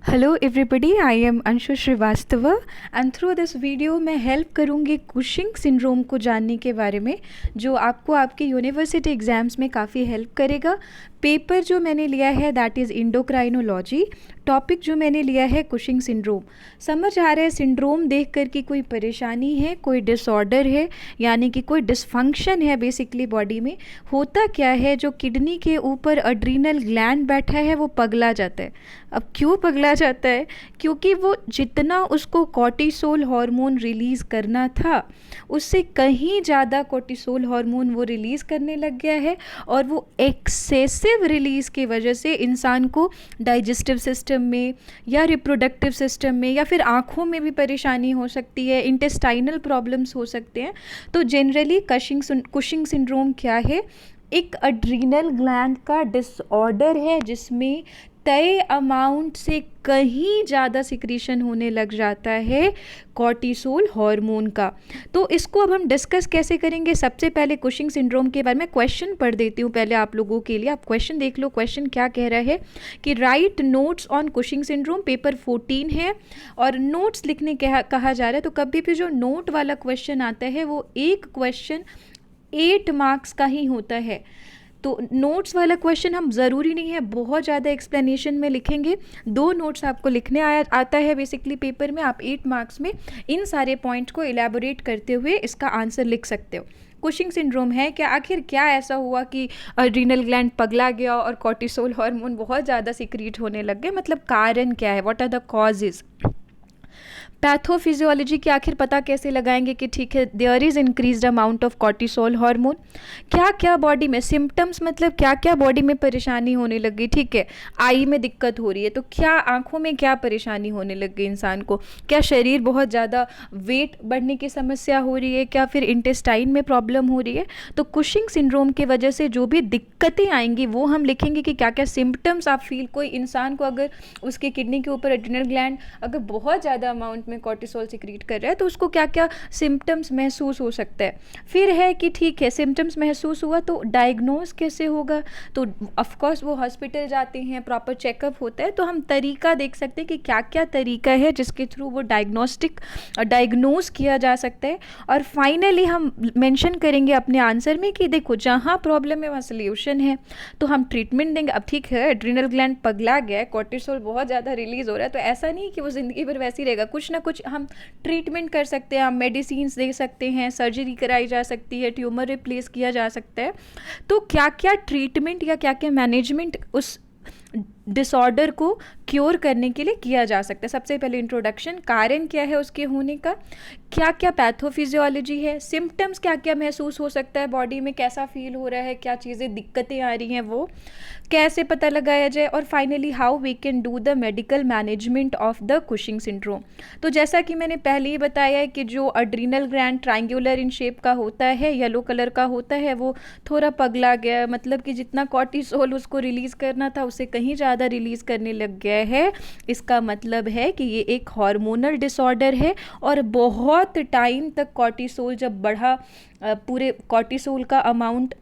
Hello everybody, I am Anshu Shrivastava and through this video मैं help करूँगी Cushing syndrome को जानने के बारे में, जो आपको आपके यूनिवर्सिटी एग्ज़ाम्स में काफ़ी हेल्प करेगा। पेपर जो मैंने लिया है दैट इज़ इंडोक्राइनोलॉजी। टॉपिक जो मैंने लिया है कुशिंग सिंड्रोम। समझ आ रहा है सिंड्रोम देख कर कि कोई परेशानी है, कोई डिसऑर्डर है, यानी कि कोई डिसफंक्शन है बेसिकली बॉडी में। होता क्या है, जो किडनी के ऊपर एड्रीनल ग्लैंड बैठा है वो पगला जाता है। अब क्यों पगला जाता है? क्योंकि वो जितना उसको कॉर्टिसोल हार्मोन रिलीज़ करना था उससे कहीं ज़्यादा कॉर्टिसोल हार्मोन वो रिलीज़ करने लग गया है, और वो एक्सेसिव रिलीज़ की वजह से इंसान को डाइजेस्टिव सिस्टम में या रिप्रोडक्टिव सिस्टम में या फिर आँखों में भी परेशानी हो सकती है, इंटेस्टाइनल प्रॉब्लम्स हो सकते हैं। तो जनरली कुशिंग सिंड्रोम क्या है? एक एड्रीनल ग्लैंड का डिसऑर्डर है जिसमें तय अमाउंट से कहीं ज़्यादा सिक्रीशन होने लग जाता है कॉर्टिसोल हार्मोन का। तो इसको अब हम डिस्कस कैसे करेंगे? सबसे पहले कुशिंग सिंड्रोम के बारे में क्वेश्चन पढ़ देती हूँ पहले आप लोगों के लिए। आप क्वेश्चन देख लो। क्वेश्चन क्या कह रहा है कि right notes on Cushing syndrome. Paper 14 है और नोट्स लिखने कहा जा रहा है। तो कभी भी जो नोट वाला क्वेश्चन आता है वो एक क्वेश्चन 8 मार्क्स का ही होता है। तो नोट्स वाला क्वेश्चन हम ज़रूरी नहीं है बहुत ज़्यादा एक्सप्लेनेशन में लिखेंगे। 2 नोट्स आपको लिखने आता है बेसिकली पेपर में। आप 8 मार्क्स में इन सारे पॉइंट्स को इलेबोरेट करते हुए इसका आंसर लिख सकते हो। कुशिंग सिंड्रोम है क्या? आखिर क्या ऐसा हुआ कि एड्रीनल ग्लैंड पगला गया और कॉर्टिसोल हार्मोन बहुत ज़्यादा सिक्रीट होने लग गए? मतलब कारण क्या है? What are the causes? Pathophysiology की आखिर पता कैसे लगाएंगे कि ठीक है there is increased amount of cortisol hormone. क्या क्या बॉडी में सिम्टम्स, मतलब क्या क्या बॉडी में परेशानी होने लगी? ठीक है, आई में दिक्कत हो रही है तो क्या आंखों में क्या परेशानी होने लग गई इंसान को? क्या शरीर बहुत ज़्यादा वेट बढ़ने की समस्या हो रही है? क्या फिर इंटेस्टाइन में प्रॉब्लम हो रही है? तो कुशिंग सिंड्रोम की वजह से जो भी दिक्कतें आएंगी वो हम लिखेंगे कि क्या क्या सिम्टम्स आप फील। कोई इंसान को अगर उसके किडनी के ऊपर एड्रिनल ग्लैंड अगर बहुत ज़्यादा अमाउंट में कॉर्टिसोल सिक्रीट कर रहा है तो उसको क्या क्या सिम्टम्स महसूस हो सकता है। फिर है कि ठीक है सिम्टम्स महसूस हुआ तो डायग्नोज कैसे होगा? तो ऑफ कोर्स वो हॉस्पिटल जाते हैं, प्रॉपर चेकअप होता है। तो हम तरीका देख सकते हैं कि क्या क्या तरीका है जिसके थ्रू वो डायग्नोज किया जा सकता है। और फाइनली हम मेंशन करेंगे अपने आंसर में कि देखो जहाँ प्रॉब्लम है वहाँ सोल्यूशन है, तो हम ट्रीटमेंट देंगे। अब ठीक है एड्रिनल ग्लैंड पगला गया है, कॉर्टिसोल बहुत ज़्यादा रिलीज़ हो रहा है, तो ऐसा नहीं कि वो ज़िंदगी भर वैसे ही रहेगा। कुछ ना कुछ हम ट्रीटमेंट कर सकते हैं, हम मेडिसिन दे सकते हैं, सर्जरी कराई जा सकती है, ट्यूमर रिप्लेस किया जा सकता है। तो क्या क्या ट्रीटमेंट या क्या क्या मैनेजमेंट उस डिसऑर्डर को क्योर करने के लिए किया जा सकता है? सबसे पहले इंट्रोडक्शन, कारण क्या है उसके होने का, क्या क्या पैथोफिजियोलॉजी है, सिम्टम्स क्या क्या महसूस हो सकता है बॉडी में, कैसा फील हो रहा है, क्या चीज़ें दिक्कतें आ रही हैं वो कैसे पता लगाया जाए, और finally how we can do the medical management of the Cushing syndrome. तो जैसा कि मैंने पहले ही बताया है कि जो adrenal gland triangular in shape का होता है, येलो कलर का होता है, वो थोड़ा पगला गया, मतलब कि जितना कॉर्टिसोल उसको रिलीज़ करना था उससे कहीं ज़्यादा रिलीज़ करने लग गया है। इसका मतलब है कि ये एक हार्मोनल डिसऑर्डर है और बहुत टाइम तक कॉर्टिसोल जब बढ़ा, पूरे कॉर्टिसोल का अमाउंट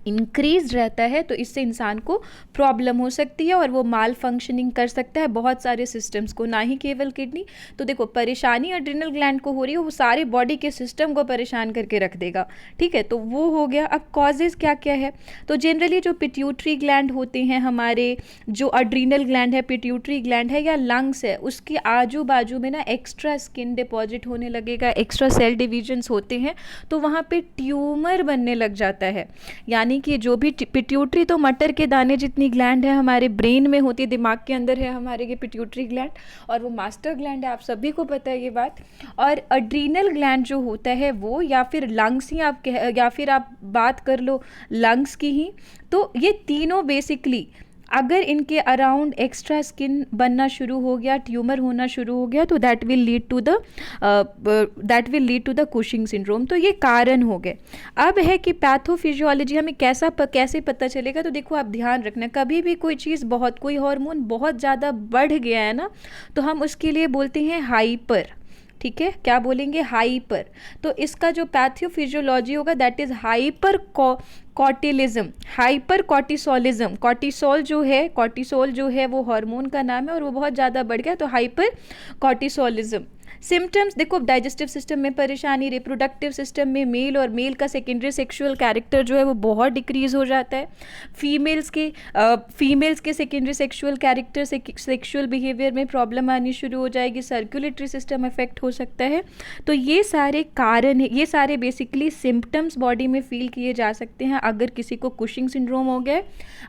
इंक्रीज रहता है तो इससे इंसान को प्रॉब्लम हो सकती है और वो माल फंक्शनिंग कर सकता है बहुत सारे सिस्टम्स को, ना ही केवल किडनी। तो देखो परेशानी एड्रिनल ग्लैंड को हो रही है, वो सारे बॉडी के सिस्टम को परेशान करके रख देगा। ठीक है, तो वो हो गया। अब कॉजेज़ क्या क्या है? तो जनरली जो पिट्यूटरी ग्लैंड होते हैं हमारे, जो एड्रिनल ग्लैंड है, पिट्यूटरी ग्लैंड है या लंग्स है, उसके आजू बाजू में ना एक्स्ट्रा स्किन डिपॉजिट होने लगेगा, एक्स्ट्रा सेल डिविजन्स होते हैं, तो वहाँ पे ट्यूमर बनने लग जाता है। यानी कि जो भी पिट्यूटरी, तो मटर के दाने जितनी ग्लैंड है हमारे ब्रेन में होती है, दिमाग के अंदर है हमारे ये पिट्यूटरी ग्लैंड, और वो मास्टर ग्लैंड है, आप सभी को पता है ये बात। और एड्रिनल ग्लैंड जो होता है वो, या फिर लंग्स ही आप या फिर आप बात कर लो लंग्स की ही, तो ये तीनों बेसिकली अगर इनके अराउंड एक्स्ट्रा स्किन बनना शुरू हो गया, ट्यूमर होना शुरू हो गया, तो that will lead to the Cushing syndrome. तो ये कारण हो गए। अब है कि पैथोफिजियोलॉजी हमें कैसे पता चलेगा? तो देखो आप ध्यान रखना, कभी भी कोई चीज़ कोई हार्मोन बहुत ज़्यादा बढ़ गया है ना, तो हम उसके लिए बोलते हैं हाइपर। ठीक है, क्या बोलेंगे, हाइपर। तो इसका जो पैथोफिजियोलॉजी होगा that is hyper cortisolism, hyper cortisolism. Cortisol जो है वो हार्मोन का नाम है और वो बहुत ज़्यादा बढ़ गया, तो हाइपर कॉर्टिसोलिज्म। सिम्टम्स देखो, डाइजेस्टिव सिस्टम में परेशानी, रिप्रोडक्टिव सिस्टम में मेल और मेल का सेकेंडरी सेक्सुअल कैरेक्टर जो है वो बहुत डिक्रीज हो जाता है। फीमेल्स के सेकेंडरी सेक्सुअल कैरेक्टर से सेक्सुअल बिहेवियर में प्रॉब्लम आनी शुरू हो जाएगी, सर्कुलेटरी सिस्टम अफेक्ट हो सकता है। तो ये सारे कारण है, ये सारे बेसिकली सिम्टम्स बॉडी में फील किए जा सकते हैं अगर किसी को कुशिंग सिंड्रोम हो गया है।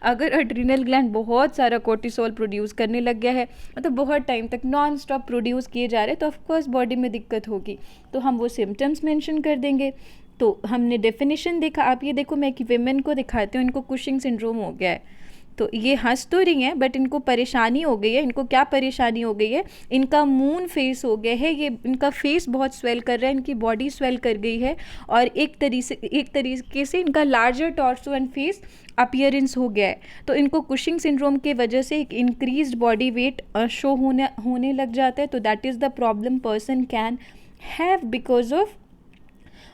अगर एड्रिनल ग्लैंड बहुत सारा कोर्टिसोल प्रोड्यूस करने लग गया है, मतलब बहुत टाइम तक नॉन स्टॉप प्रोड्यूस किए जा रहे हैं, तो ऑफकोर्स बॉडी में दिक्कत होगी। तो हम वो सिम्टम्स मेंशन कर देंगे। तो हमने डेफिनेशन देखा, आप ये देखो, मैं एक विमेन को दिखाती हूँ, इनको कुशिंग सिंड्रोम हो गया है। तो ये हंस तो रही हैं बट इनको परेशानी हो गई है। इनको क्या परेशानी हो गई है, इनका मून फेस हो गया है, ये इनका फेस बहुत स्वेल कर रहा है, इनकी बॉडी स्वेल कर गई है और एक तरीके से इनका larger torso and face appearance हो गया है। तो इनको कुशिंग सिंड्रोम के वजह से एक इंक्रीज्ड बॉडी वेट शो होने लग जाता है। तो that is the problem person can have because of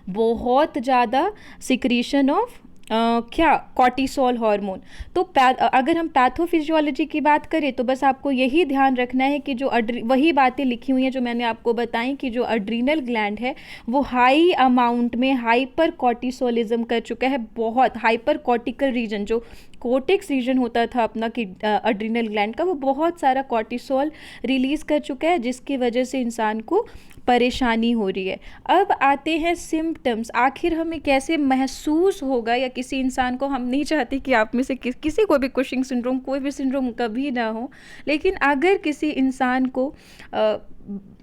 बहुत ज़्यादा सिक्रीशन ऑफ क्या, कॉर्टिसोल हार्मोन। तो अगर हम पैथोफिजियोलॉजी की बात करें तो बस आपको यही ध्यान रखना है कि जो वही बातें लिखी हुई हैं जो मैंने आपको बताई कि जो एड्रिनल ग्लैंड है वो हाई अमाउंट में हाइपर कॉर्टिसोलिज्म कर चुका है, बहुत हाइपर कॉर्टिकल रीजन, जो कोर्टेक्स रीजन होता था अपना कि एड्रिनल ग्लैंड का, वो बहुत सारा कॉर्टिसोल रिलीज़ कर चुका है जिसकी वजह से इंसान को परेशानी हो रही है। अब आते हैं सिम्टम्स, आखिर हमें कैसे महसूस होगा, या किसी इंसान को, हम नहीं चाहते कि आप में से किसी को भी कुशिंग सिंड्रोम, कोई भी सिंड्रोम कभी ना हो, लेकिन अगर किसी इंसान को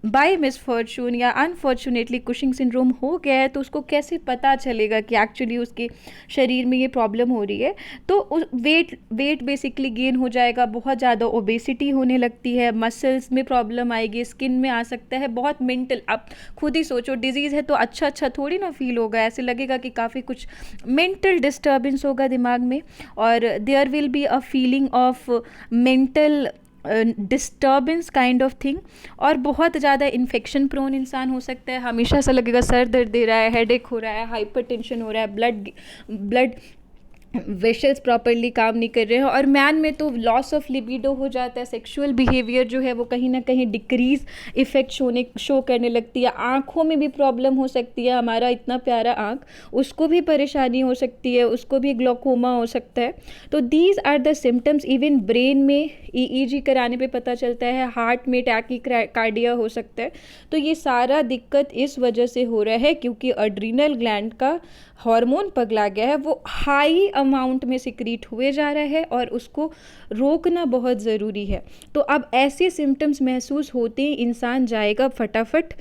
बाय मिसफॉर्चून या अनफॉर्चुनेटली कुशिंग सिंड्रोम हो गया है तो उसको कैसे पता चलेगा कि एक्चुअली उसके शरीर में ये प्रॉब्लम हो रही है। तो वेट बेसिकली गेन हो जाएगा, बहुत ज़्यादा ओबेसिटी होने लगती है, मसल्स में प्रॉब्लम आएगी, स्किन में आ सकता है, बहुत मेंटल, आप खुद ही सोचो डिजीज़ है तो अच्छा थोड़ी ना फील होगा, ऐसे लगेगा कि काफ़ी कुछ मेंटल डिस्टर्बेंस होगा दिमाग में, और there will be a feeling of mental disturbance kind of thing, और बहुत ज़्यादा इन्फेक्शन प्रोन इंसान हो सकता है, हमेशा ऐसा लगेगा सर दर्द दे रहा है, हेडेक हो रहा है, हाइपरटेंशन हो रहा है, ब्लड वेशल्स प्रॉपरली काम नहीं कर रहे हैं, और मैन में तो लॉस ऑफ लिबिडो हो जाता है, सेक्सुअल बिहेवियर जो है वो कहीं ना कहीं डिक्रीज इफेक्ट शो करने लगती है, आँखों में भी प्रॉब्लम हो सकती है, हमारा इतना प्यारा आँख, उसको भी परेशानी हो सकती है, उसको भी ग्लोकोमा हो सकता है। तो these are the symptoms. Even brain में ईईजी कराने पे पता चलता है, हार्ट में टैकीकार्डिया हो सकता है। तो ये सारा दिक्कत इस वजह से हो रहा है क्योंकि एड्रिनल ग्लैंड का हार्मोन पगला गया है, वो हाई अमाउंट में सिक्रीट हुए जा रहा है और उसको रोकना बहुत ज़रूरी है। तो अब ऐसे सिम्टम्स महसूस होते ही इंसान जाएगा फटाफट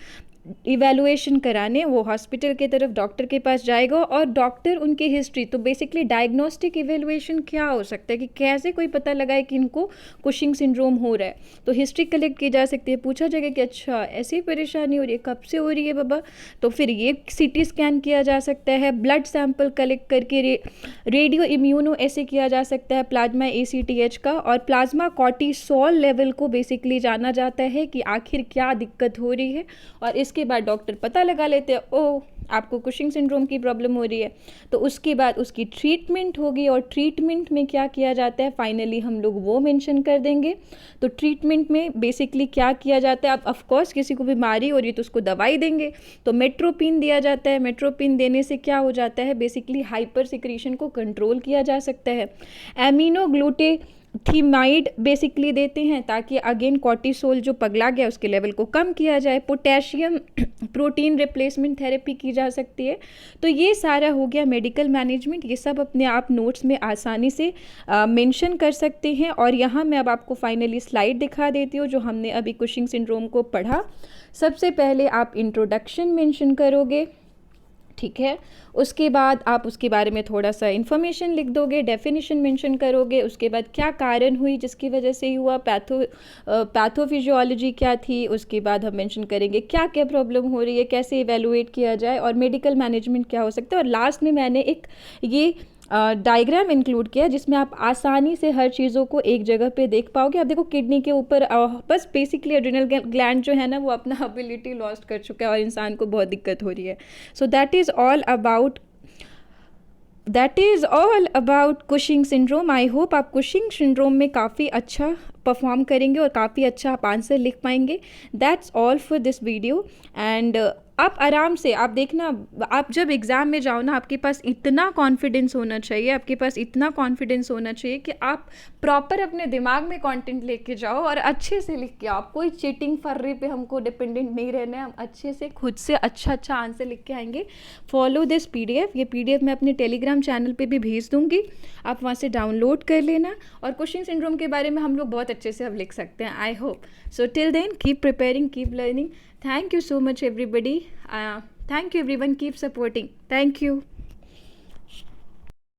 इवैल्यूएशन कराने, वो हॉस्पिटल की तरफ डॉक्टर के पास जाएगा और डॉक्टर उनकी हिस्ट्री, तो बेसिकली डायग्नोस्टिक इवैल्यूएशन क्या हो सकता है कि कैसे कोई पता लगाए कि इनको कुशिंग सिंड्रोम हो रहा है। तो हिस्ट्री कलेक्ट की जा सकती है, पूछा जाएगा कि अच्छा ऐसी परेशानी हो रही है, कब से हो रही है बाबा, तो फिर ये सीटी स्कैन किया जा सकता है, ब्लड सैंपल कलेक्ट करके रेडियो इम्यूनो ऐसे किया जा सकता है, प्लाज्मा ACTH का, और प्लाज्मा कॉर्टिसोल लेवल को बेसिकली जाना जाता है कि आखिर क्या दिक्कत हो रही है, और इसके बाद डॉक्टर पता लगा लेते हैं ओ आपको कुशिंग सिंड्रोम की प्रॉब्लम हो रही है। तो उसके बाद उसकी ट्रीटमेंट होगी, और ट्रीटमेंट में क्या किया जाता है फाइनली हम लोग वो मेंशन कर देंगे। तो ट्रीटमेंट में बेसिकली क्या किया जाता है, अब ऑफकोर्स किसी को बीमारी हो रही है तो उसको दवाई देंगे, तो मेट्रोपिन दिया जाता है। मेट्रोपिन देने से क्या हो जाता है, बेसिकली हाइपर सिक्रीशन को कंट्रोल किया जा सकता है। एमिनोग्लूटाथीमाइड बेसिकली देते हैं ताकि अगेन कॉर्टिसोल जो पगला गया उसके लेवल को कम किया जाए। पोटेशियम प्रोटीन रिप्लेसमेंट थेरेपी की जा सकती है। तो ये सारा हो गया मेडिकल मैनेजमेंट, ये सब अपने आप नोट्स में आसानी से मेंशन कर सकते हैं। और यहाँ मैं अब आपको फाइनली स्लाइड दिखा देती हूँ जो हमने अभी कुशिंग सिंड्रोम को पढ़ा। सबसे पहले आप इंट्रोडक्शन मेंशन करोगे, ठीक है, उसके बाद आप उसके बारे में थोड़ा सा इन्फॉर्मेशन लिख दोगे, डेफिनेशन मेंशन करोगे, उसके बाद क्या कारण हुई जिसकी वजह से ही हुआ, पैथोफिजियोलॉजी क्या थी, उसके बाद हम मेंशन करेंगे क्या क्या प्रॉब्लम हो रही है, कैसे इवेलुएट किया जाए, और मेडिकल मैनेजमेंट क्या हो सकता है। और लास्ट में मैंने एक ये डायग्राम इंक्लूड किया जिसमें आप आसानी से हर चीज़ों को एक जगह पे देख पाओगे। आप देखो किडनी के ऊपर बस बेसिकली एड्रिनल ग्लैंड जो है ना वो अपना एबिलिटी लॉस्ट कर चुका है और इंसान को बहुत दिक्कत हो रही है। So that is all about Cushing syndrome. I hope आप कुशिंग सिंड्रोम में काफ़ी अच्छा परफॉर्म करेंगे और काफ़ी अच्छा आप आंसर लिख पाएंगे। That's all for this video. And आप आराम से आप देखना, आप जब एग्ज़ाम में जाओ ना आपके पास इतना कॉन्फिडेंस होना चाहिए, आपके पास इतना कॉन्फिडेंस होना चाहिए कि आप प्रॉपर अपने दिमाग में कंटेंट लेके जाओ और अच्छे से लिख के आओ। कोई चीटिंग फर्री पे हमको डिपेंडेंट नहीं रहना है, हम अच्छे से खुद से अच्छा आंसर लिख के आएंगे। Follow this PDF। ये PDF मैं अपने टेलीग्राम चैनल पे भी भेज दूँगी, आप वहाँ से डाउनलोड कर लेना। और कुशिंग सिंड्रोम के बारे में हम लोग बहुत अच्छे से अब लिख सकते हैं, I hope so. Till then keep preparing, keep learning. Thank you so much everybody. Thank you everyone, keep supporting. Thank you.